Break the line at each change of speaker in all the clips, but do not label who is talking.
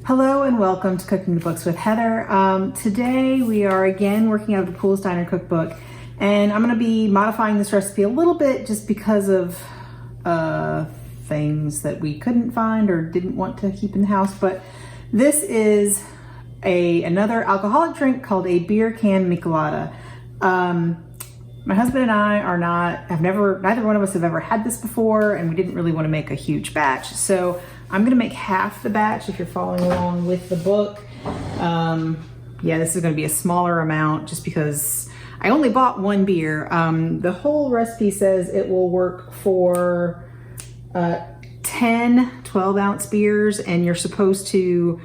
Hello and welcome to Cooking the Books with Heather. Today we are again working out of the Poole's Diner cookbook, and I'm going to be modifying this recipe a little bit just because of things that we couldn't find or didn't want to keep in the house. But this is another alcoholic drink called a beer can Michelada. My husband and I neither one of us have ever had this before, and we didn't really want to make a huge batch. So I'm going to make half the batch if you're following along with the book. Yeah, this is going to be a smaller amount just because I only bought one beer. The whole recipe says it will work for 10 12-ounce beers, and you're supposed to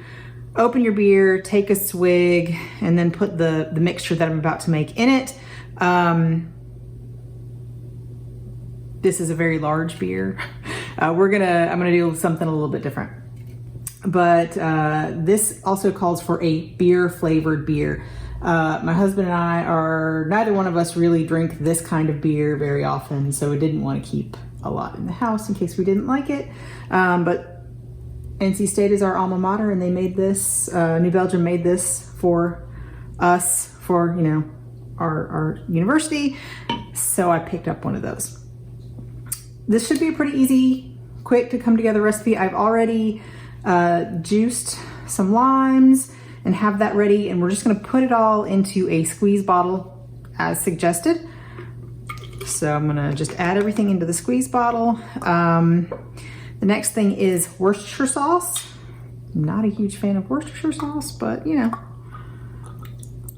open your beer, take a swig, and then put the mixture that I'm about to make in it. This is a very large beer. I'm gonna do something a little bit different. But this also calls for a beer flavored beer. My husband and I neither one of us really drink this kind of beer very often, so we didn't want to keep a lot in the house in case we didn't like it. But NC State is our alma mater, and they made this, New Belgium made this for us for, our university. So I picked up one of those. This should be a pretty easy, quick to come together recipe. I've already juiced some limes and have that ready, and we're just gonna put it all into a squeeze bottle as suggested. So I'm gonna just add everything into the squeeze bottle. The next thing is Worcestershire sauce. I'm not a huge fan of Worcestershire sauce, but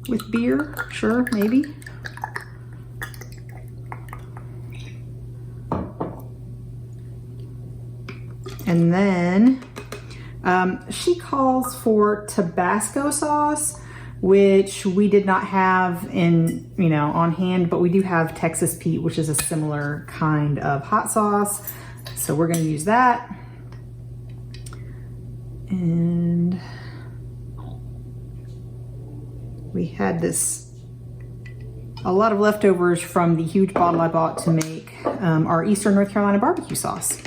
with beer, sure, maybe. And then she calls for Tabasco sauce, which we did not have on hand, but we do have Texas Pete, which is a similar kind of hot sauce. So we're going to use that. And we had a lot of leftovers from the huge bottle I bought to make our Eastern North Carolina barbecue sauce.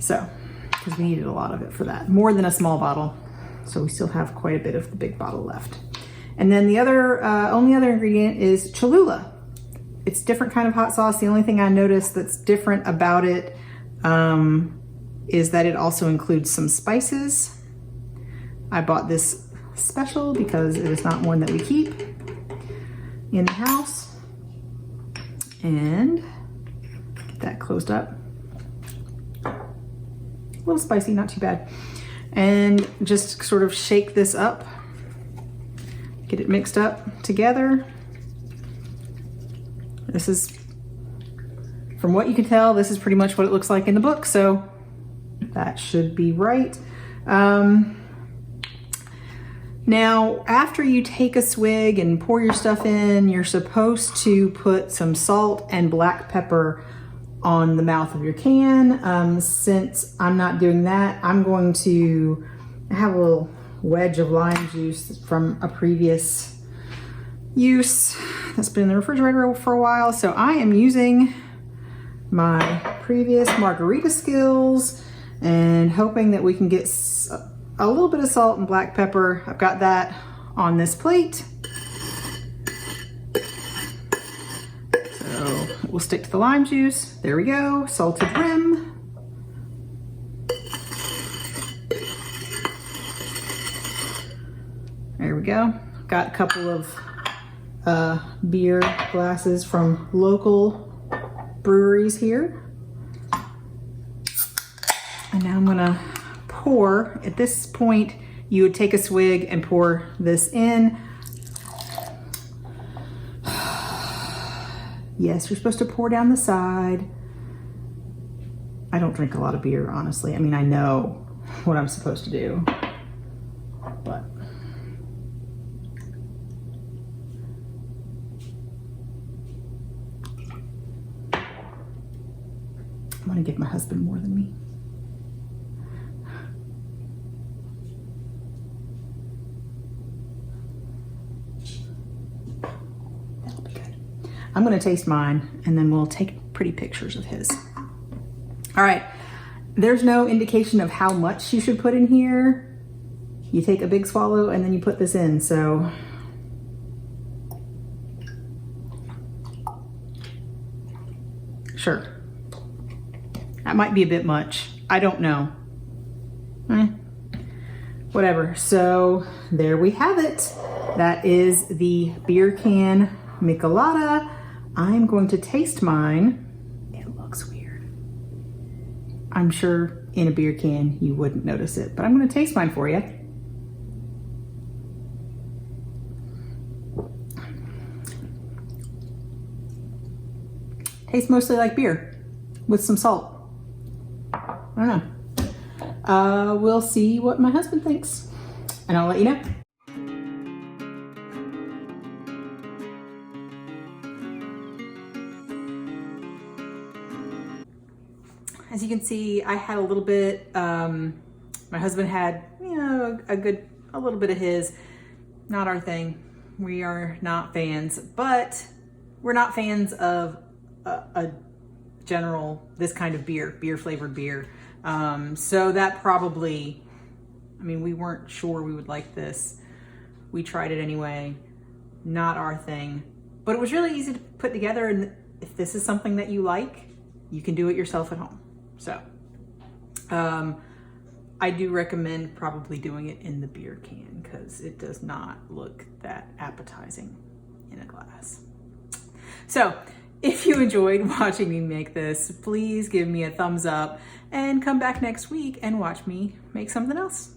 So, because we needed a lot of it for that, more than a small bottle. So we still have quite a bit of the big bottle left. And then the only other ingredient is Cholula. It's a different kind of hot sauce. The only thing I noticed that's different about it is that it also includes some spices. I bought this special because it is not one that we keep in the house. And get that closed up. A little spicy, not too bad. And just sort of shake this up, get it mixed up together. This is, from what you can tell, this is pretty much what it looks like in the book, so that should be right. Now, after you take a swig and pour your stuff in, you're supposed to put some salt and black pepper on the mouth of your can. Since I'm not doing that, I'm going to have a little wedge of lime juice from a previous use that's been in the refrigerator for a while. So I am using my previous margarita skills and hoping that we can get a little bit of salt and black pepper. I've got that on this plate. We'll stick to the lime juice. There we go, salted rim. There we go. Got a couple of beer glasses from local breweries here. And now I'm gonna pour. At this point, you would take a swig and pour this in. Yes, you're supposed to pour down the side. I don't drink a lot of beer, honestly. I mean, I know what I'm supposed to do, but I'm gonna give my husband more than me. I'm gonna taste mine and then we'll take pretty pictures of his. All right, there's no indication of how much you should put in here. you take a big swallow and then you put this in. So sure, that might be a bit much. I don't know. Whatever. So there we have it. That is the beer can Michelada. I'm going to taste mine. It looks weird. I'm sure in a beer can you wouldn't notice it, but I'm going to taste mine for you. Tastes mostly like beer with some salt. I don't know. We'll see what my husband thinks, and I'll let you know. As you can see, I had a little bit, my husband had, you know, a little bit of his. Not our thing. We are not fans, but we're not fans of a general, this kind of beer flavored beer. So that probably, I mean, we weren't sure we would like this. We tried it anyway. Not our thing, but it was really easy to put together. And if this is something that you like, you can do it yourself at home. So, I do recommend probably doing it in the beer can because it does not look that appetizing in a glass. So, if you enjoyed watching me make this, please give me a thumbs up and come back next week and watch me make something else.